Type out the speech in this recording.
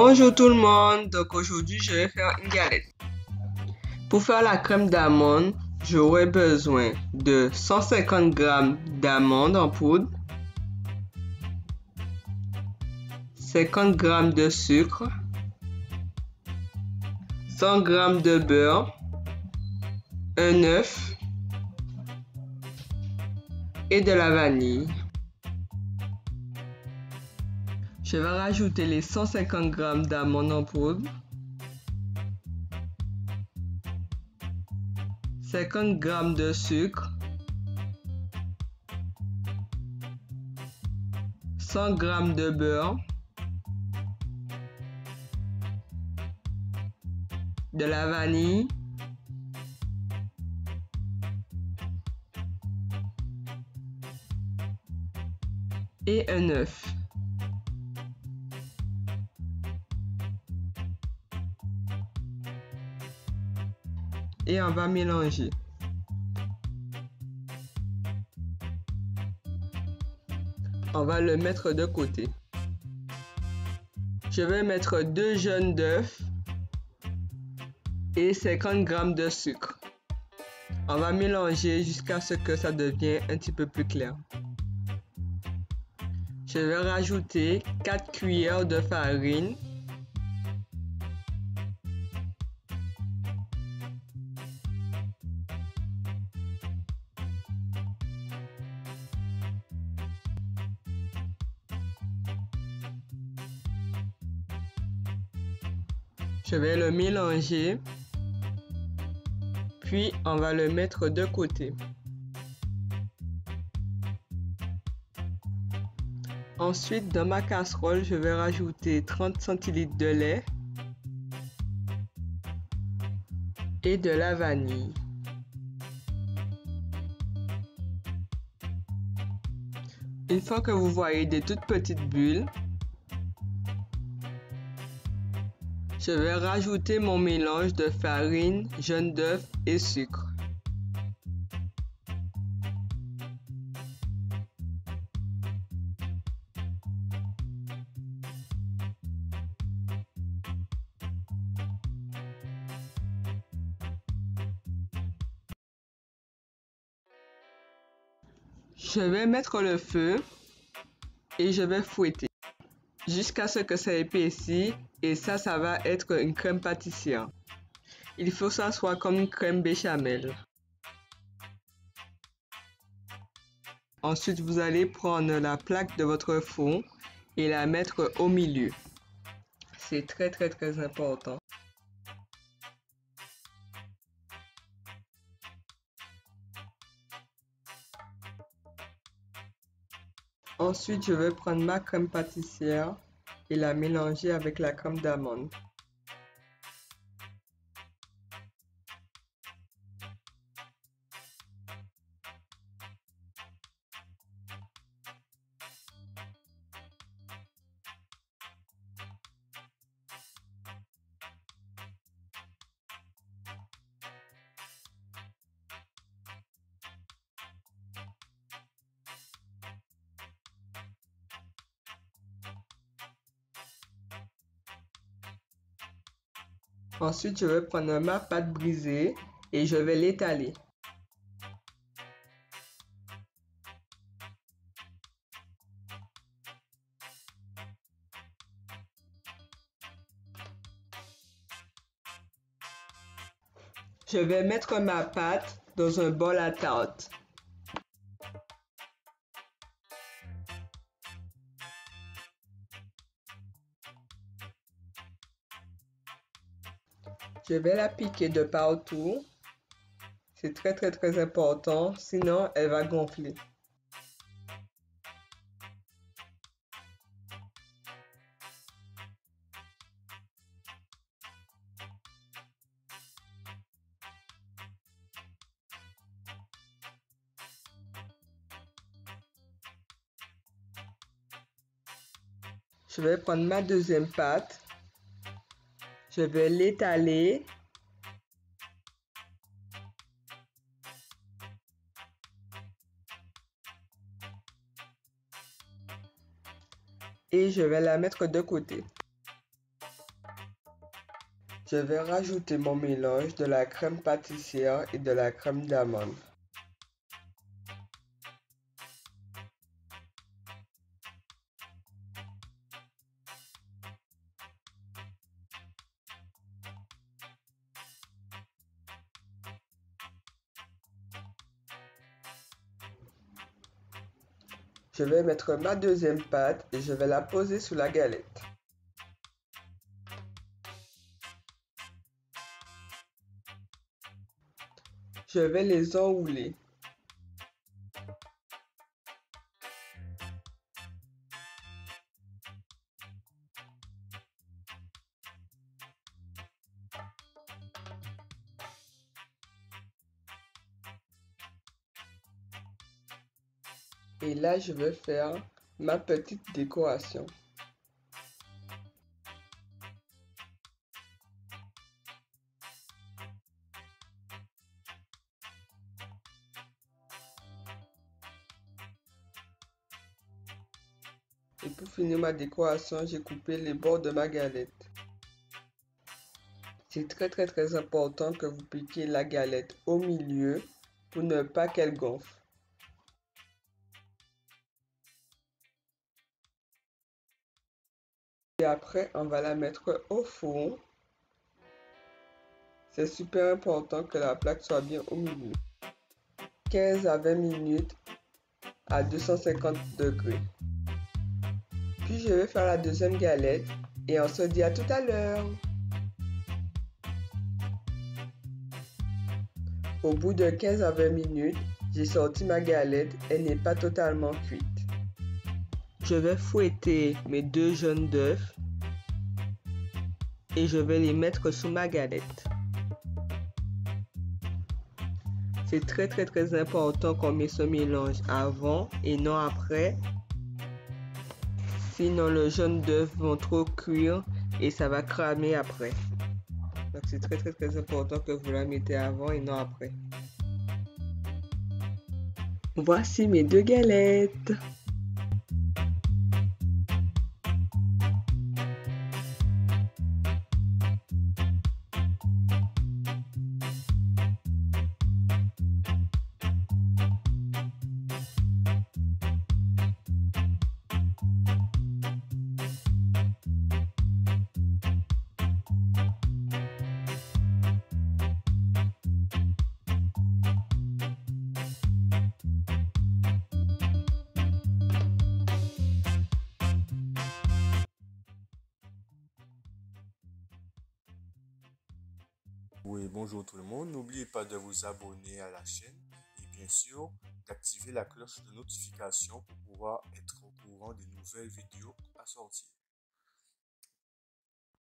Bonjour tout le monde, donc aujourd'hui je vais faire une galette. Pour faire la crème d'amande, j'aurai besoin de 150 g d'amandes en poudre, 50 g de sucre, 100 g de beurre, un œuf et de la vanille. Je vais rajouter les 150 g d'amandes en poudre, 50 g de sucre, 100 g de beurre, de la vanille et un œuf. Et on va mélanger. On va le mettre de côté. Je vais mettre 2 jaunes d'œufs et 50 g de sucre. On va mélanger jusqu'à ce que ça devienne un petit peu plus clair. Je vais rajouter 4 cuillères de farine. Je vais le mélanger, puis on va le mettre de côté. Ensuite, dans ma casserole, je vais rajouter 30 centilitres de lait et de la vanille. Une fois que vous voyez des toutes petites bulles, je vais rajouter mon mélange de farine, jaune d'œuf et sucre. Je vais mettre le feu et je vais fouetter jusqu'à ce que ça épaissit, et ça va être une crème pâtissière. Il faut que ça soit comme une crème béchamel. Ensuite, vous allez prendre la plaque de votre four et la mettre au milieu. C'est très important. Ensuite, je vais prendre ma crème pâtissière et la mélanger avec la crème d'amande. Ensuite, je vais prendre ma pâte brisée et je vais l'étaler. Je vais mettre ma pâte dans un bol à tarte. Je vais la piquer de partout. C'est très important, sinon elle va gonfler. Je vais prendre ma deuxième pâte. Je vais l'étaler. Et je vais la mettre de côté. Je vais rajouter mon mélange de la crème pâtissière et de la crème d'amande. Je vais mettre ma deuxième pâte et je vais la poser sur la galette. Je vais les enrouler. Et là, je vais faire ma petite décoration. Et pour finir ma décoration, j'ai coupé les bords de ma galette. C'est très important que vous piquiez la galette au milieu pour ne pas qu'elle gonfle. Et après, on va la mettre au four. C'est super important que la plaque soit bien au milieu. 15 à 20 minutes à 250 degrés. Puis je vais faire la deuxième galette et on se dit à tout à l'heure. Au bout de 15 à 20 minutes, j'ai sorti ma galette, elle n'est pas totalement cuite. Je vais fouetter mes 2 jaunes d'œufs et je vais les mettre sous ma galette. C'est très important qu'on met ce mélange avant et non après. Sinon le jaune d'œuf vont trop cuire et ça va cramer après. Donc c'est très important que vous la mettez avant et non après. Voici mes 2 galettes. Oui, bonjour tout le monde. N'oubliez pas de vous abonner à la chaîne et bien sûr d'activer la cloche de notification pour pouvoir être au courant des nouvelles vidéos à sortir.